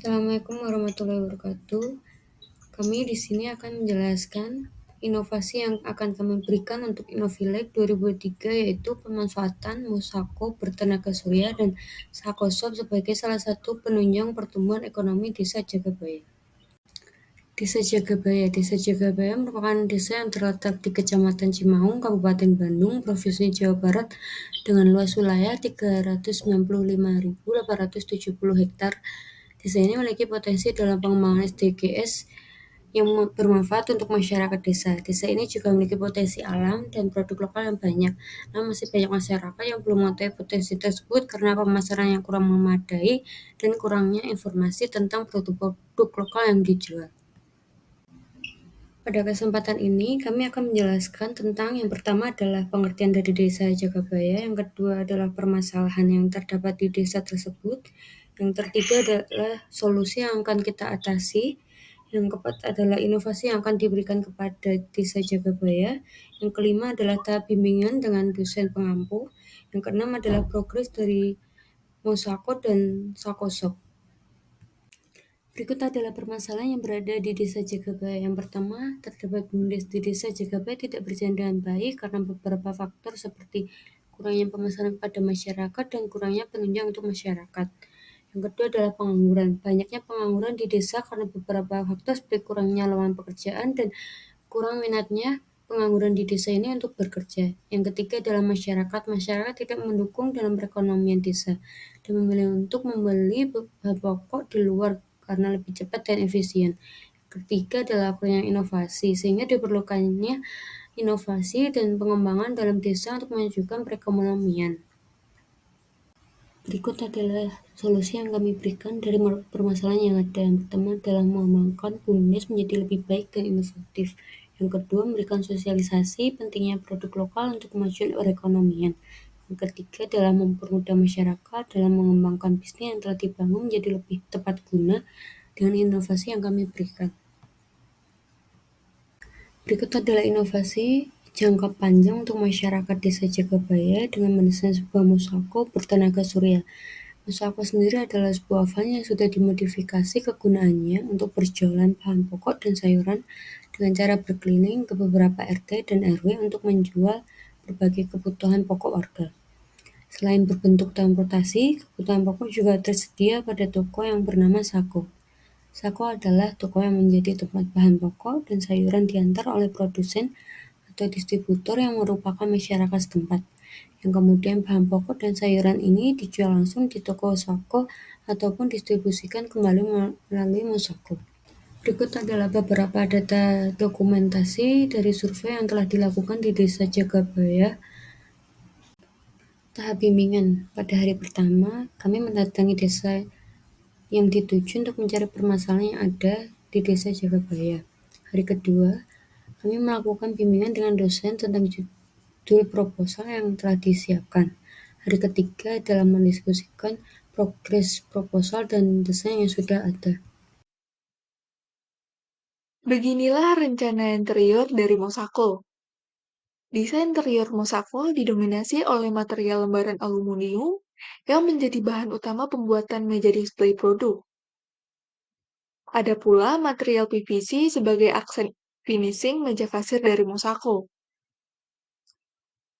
Assalamualaikum warahmatullahi wabarakatuh. Kami di sini akan menjelaskan inovasi yang akan kami berikan untuk Innovilek 2023 yaitu pemanfaatan Musako bertenaga surya dan Sakosop sebagai salah satu penunjang pertumbuhan ekonomi Desa Jagabaya. Desa Jagabaya merupakan desa yang terletak di Kecamatan Cimaung, Kabupaten Bandung, Provinsi Jawa Barat dengan luas wilayah 395.870 hektar. Desa ini memiliki potensi dalam pengembangan SDGs yang bermanfaat untuk masyarakat desa. Desa ini juga memiliki potensi alam dan produk lokal yang banyak. Namun masih banyak masyarakat yang belum mengetahui potensi tersebut karena pemasaran yang kurang memadai dan kurangnya informasi tentang produk lokal yang dijual. Pada kesempatan ini, kami akan menjelaskan tentang yang pertama adalah pengertian dari Desa Jagabaya, yang kedua adalah permasalahan yang terdapat di desa tersebut, yang ketiga adalah solusi yang akan kita atasi, yang keempat adalah inovasi yang akan diberikan kepada Desa Jagabaya, yang kelima adalah tahap bimbingan dengan dosen pengampu, yang keenam adalah progres dari Mosako dan Sakosop. Berikut adalah permasalahan yang berada di Desa Jagabaya. Yang pertama, terdapat BUMDes di Desa Jagabaya tidak berjalan dengan baik karena beberapa faktor seperti kurangnya pemasaran pada masyarakat dan kurangnya penunjang untuk masyarakat. Yang kedua adalah pengangguran. Banyaknya pengangguran di desa karena beberapa faktor seperti kurangnya lowongan pekerjaan dan kurang minatnya pengangguran di desa ini untuk bekerja. Yang ketiga adalah masyarakat. Masyarakat tidak mendukung dalam perekonomian desa dan memilih untuk membeli bahan pokok di luar karena lebih cepat dan efisien. Ketiga adalah kurangnya inovasi, sehingga diperlukannya inovasi dan pengembangan dalam desa untuk memajukan perekonomian. Berikut adalah solusi yang kami berikan dari permasalahan yang ada. Yang pertama adalah mengembangkan BUMDes menjadi lebih baik dan inovatif. Yang kedua, memberikan sosialisasi pentingnya produk lokal untuk kemajuan perekonomian. Yang ketiga adalah mempermudah masyarakat dalam mengembangkan bisnis yang telah dibangun menjadi lebih tepat guna dengan inovasi yang kami berikan. Berikut adalah inovasi jangka panjang untuk masyarakat Desa Jagabaya dengan mendesain sebuah musako bertenaga surya. Musako sendiri adalah sebuah van yang sudah dimodifikasi kegunaannya untuk berjualan bahan pokok dan sayuran dengan cara berkeliling ke beberapa RT dan RW untuk menjual berbagai kebutuhan pokok warga. Selain berbentuk transportasi, kebutuhan pokok juga tersedia pada toko yang bernama Sako. Sako adalah toko yang menjadi tempat bahan pokok dan sayuran diantar oleh produsen atau distributor yang merupakan masyarakat setempat, yang kemudian bahan pokok dan sayuran ini dijual langsung di toko Sako ataupun distribusikan kembali melalui Mosako. Berikut adalah beberapa data dokumentasi dari survei yang telah dilakukan di Desa Jagabaya. Tahap bimbingan. Pada hari pertama, kami mendatangi desa yang dituju untuk mencari permasalahan yang ada di Desa Jagabaya. Hari kedua, kami melakukan bimbingan dengan dosen tentang judul proposal yang telah disiapkan. Hari ketiga adalah mendiskusikan progres proposal dan desain yang sudah ada. Beginilah rencana interior dari Mosako. Desain interior Mosako didominasi oleh material lembaran aluminium yang menjadi bahan utama pembuatan meja display produk. Ada pula material PVC sebagai aksen finishing meja kasir dari Mosako.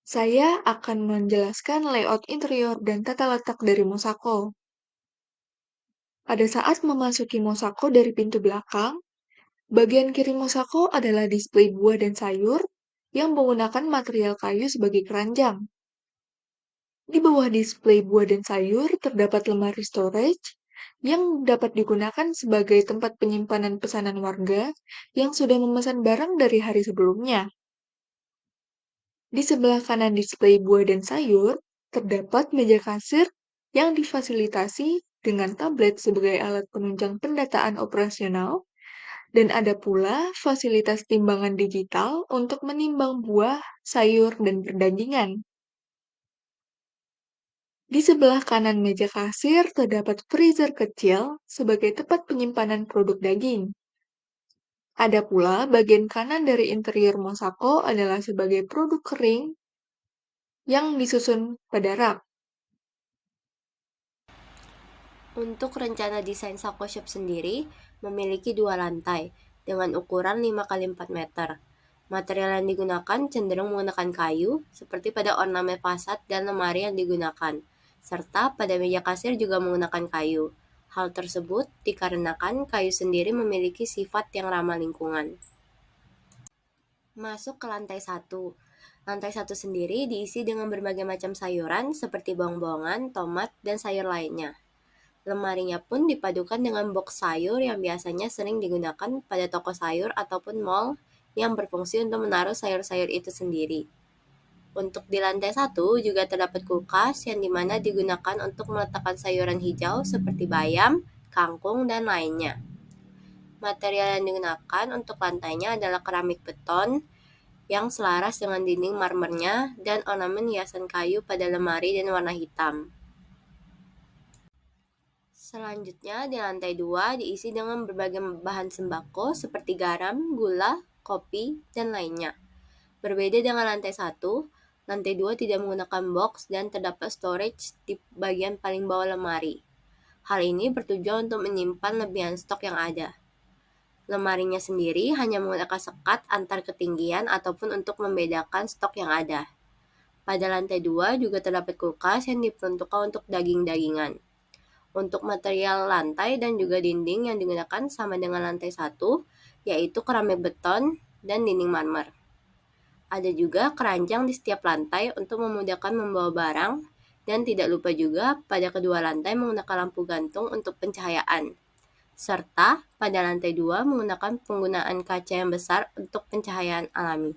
Saya akan menjelaskan layout interior dan tata letak dari Mosako. Pada saat memasuki Mosako dari pintu belakang, bagian kiri Mosako adalah display buah dan sayur yang menggunakan material kayu sebagai keranjang. Di bawah display buah dan sayur terdapat lemari storage yang dapat digunakan sebagai tempat penyimpanan pesanan warga yang sudah memesan barang dari hari sebelumnya. Di sebelah kanan display buah dan sayur, terdapat meja kasir yang difasilitasi dengan tablet sebagai alat penunjang pendataan operasional, dan ada pula fasilitas timbangan digital untuk menimbang buah, sayur, dan perdagingan. Di sebelah kanan meja kasir terdapat freezer kecil sebagai tempat penyimpanan produk daging. Ada pula bagian kanan dari interior Mosako adalah sebagai produk kering yang disusun pada rak. Untuk rencana desain Sako Shop sendiri, memiliki 2 lantai dengan ukuran 5 kali 4 meter. Material yang digunakan cenderung menggunakan kayu, seperti pada ornamen fasad dan lemari yang digunakan, serta pada meja kasir juga menggunakan kayu. Hal tersebut dikarenakan kayu sendiri memiliki sifat yang ramah lingkungan. Masuk ke lantai 1. Lantai 1 sendiri diisi dengan berbagai macam sayuran seperti bawang-bawangan, tomat, dan sayur lainnya. Lemarinya pun dipadukan dengan box sayur yang biasanya sering digunakan pada toko sayur ataupun mall yang berfungsi untuk menaruh sayur-sayur itu sendiri. Untuk di lantai 1 juga terdapat kulkas yang dimana digunakan untuk meletakkan sayuran hijau seperti bayam, kangkung, dan lainnya. Material yang digunakan untuk lantainya adalah keramik beton yang selaras dengan dinding marmernya dan ornamen hiasan kayu pada lemari dan warna hitam. Selanjutnya di lantai 2 diisi dengan berbagai bahan sembako seperti garam, gula, kopi, dan lainnya. Berbeda dengan lantai 1, lantai 2 tidak menggunakan box dan terdapat storage di bagian paling bawah lemari. Hal ini bertujuan untuk menyimpan lebihan stok yang ada. Lemarinya sendiri hanya menggunakan sekat antar ketinggian ataupun untuk membedakan stok yang ada. Pada lantai 2 juga terdapat kulkas yang diperuntukkan untuk daging-dagingan. Untuk material lantai dan juga dinding yang digunakan sama dengan lantai 1, yaitu keramik beton dan dinding marmer. Ada juga keranjang di setiap lantai untuk memudahkan membawa barang, dan tidak lupa juga pada kedua lantai menggunakan lampu gantung untuk pencahayaan. Serta pada lantai 2 menggunakan penggunaan kaca yang besar untuk pencahayaan alami.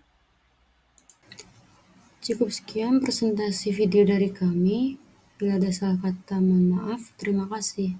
Cukup sekian presentasi video dari kami. Bila ada salah kata, mohon maaf. Terima kasih.